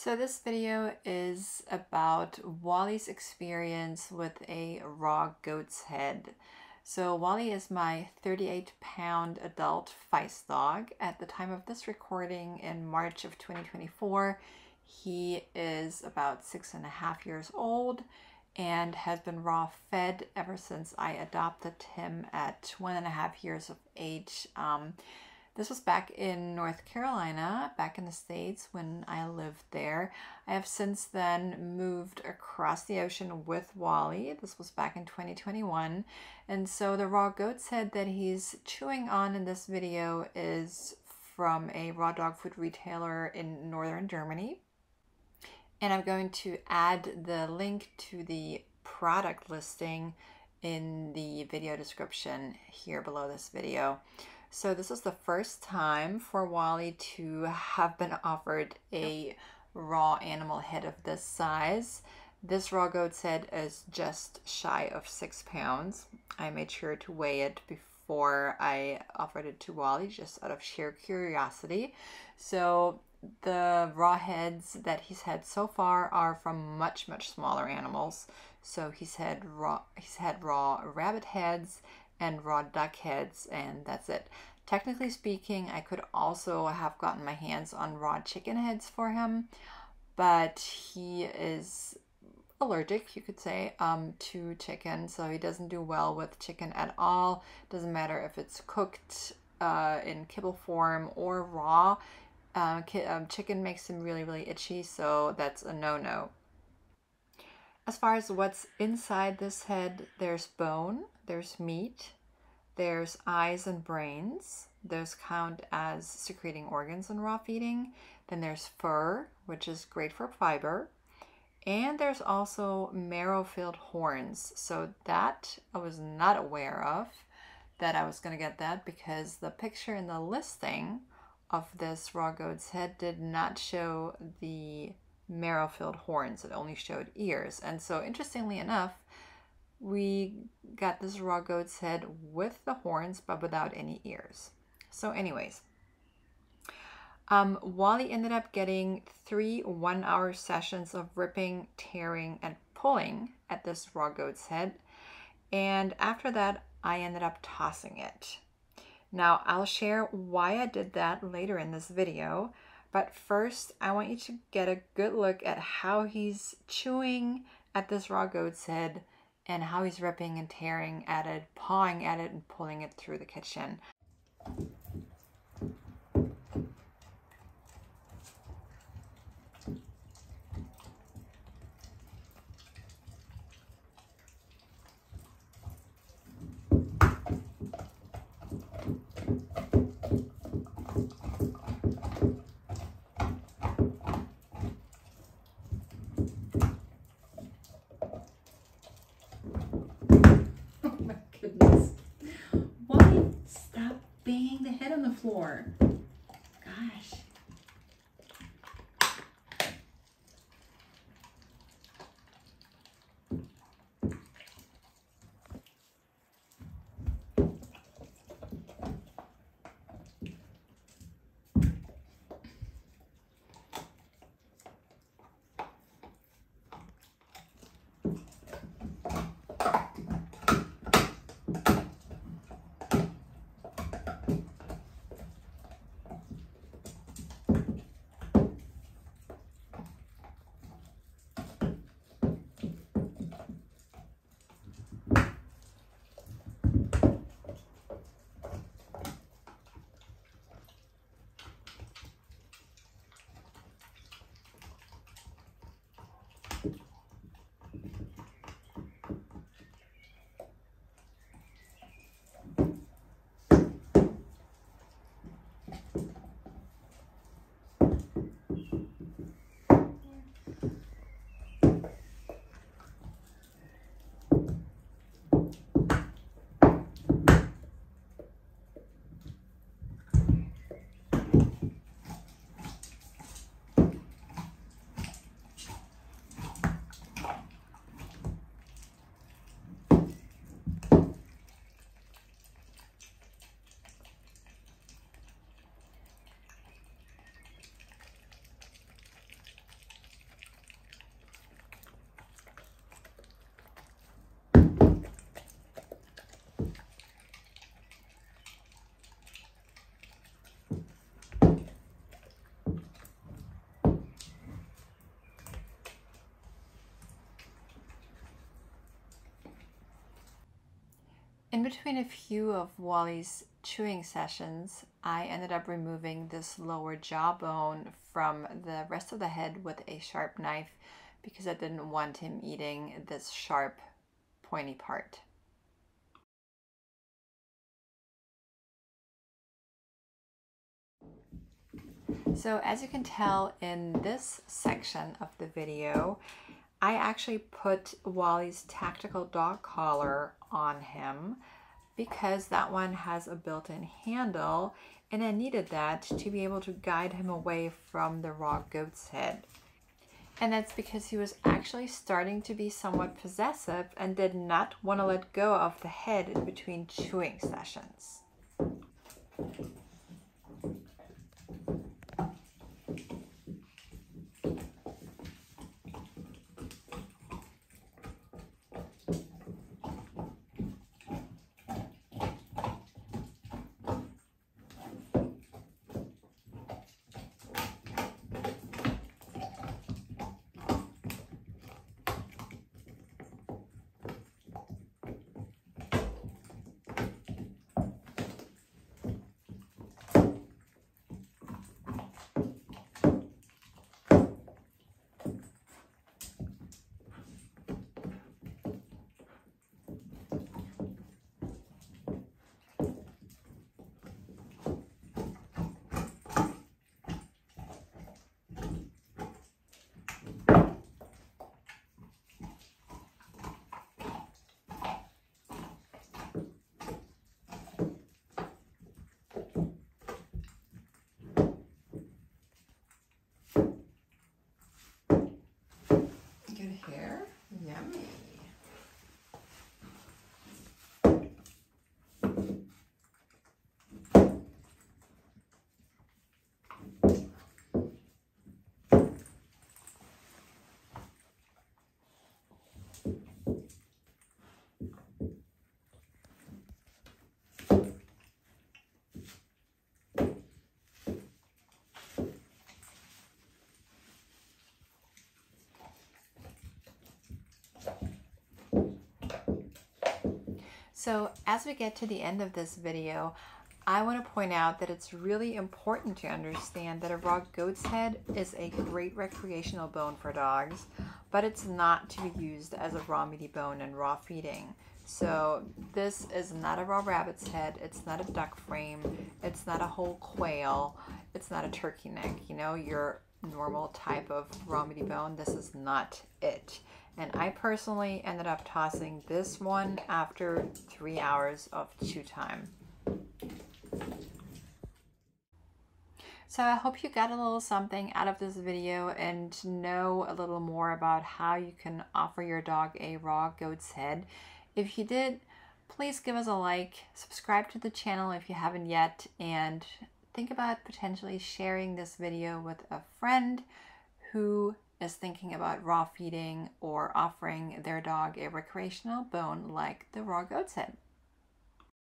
So this video is about Wally's experience with a raw goat's head. So Wally is my 38-pound adult Feist dog. At the time of this recording in March of 2024, he is about 6.5 years old and has been raw fed ever since I adopted him at 1.5 years of age. This was back in North Carolina, back in the States when I lived there. I have since then moved across the ocean with Wally. This was back in 2021. And so the raw goat's head that he's chewing on in this video is from a raw dog food retailer in northern Germany. And I'm going to add the link to the product listing in the video description here below this video. So this is the first time for Wally to have been offered a raw animal head of this size. This raw goat's head is just shy of 6 pounds. I made sure to weigh it before I offered it to Wally, just out of sheer curiosity. So the raw heads that he's had so far are from much smaller animals. So he's had raw rabbit heads and raw duck heads, and that's it. Technically speaking, I could also have gotten my hands on raw chicken heads for him, but he is allergic, you could say, to chicken, so he doesn't do well with chicken at all. Doesn't matter if it's cooked in kibble form or raw. Chicken makes him really itchy, so that's a no-no. As far as what's inside this head, there's bone, there's meat, there's eyes and brains. Those count as secreting organs in raw feeding. Then there's fur, which is great for fiber. And there's also marrow-filled horns. So that I was not aware of, that I was going to get that, because the picture in the listing of this raw goat's head did not show the marrow-filled horns. It only showed ears. And so interestingly enough, we got this raw goat's head with the horns but without any ears. So anyways, Wally ended up getting 3 one-hour sessions of ripping, tearing, and pulling at this raw goat's head. And after that, I ended up tossing it. Now, I'll share why I did that later in this video. But first, I want you to get a good look at how he's chewing at this raw goat's head and how he's ripping and tearing at it, pawing at it, and pulling it through the kitchen. Why stop banging the head on the floor? Gosh. In between a few of Wally's chewing sessions, I ended up removing this lower jawbone from the rest of the head with a sharp knife because I didn't want him eating this sharp, pointy part. So as you can tell in this section of the video, I actually put Wally's tactical dog collar on him because that one has a built-in handle, and I needed that to be able to guide him away from the raw goat's head. And that's because he was actually starting to be somewhat possessive and did not want to let go of the head in between chewing sessions. Good hair, yummy. So as we get to the end of this video, I want to point out that it's really important to understand that a raw goat's head is a great recreational bone for dogs, but it's not to be used as a raw meaty bone in raw feeding. So this is not a raw rabbit's head, it's not a duck frame, it's not a whole quail, it's not a turkey neck, you know, your normal type of raw meaty bone. This is not it. And I personally ended up tossing this one after 3 hours of chew time. So I hope you got a little something out of this video and know a little more about how you can offer your dog a raw goat's head. If you did, please give us a like, subscribe to the channel if you haven't yet, and think about potentially sharing this video with a friend who is thinking about raw feeding or offering their dog a recreational bone like the raw goat's head.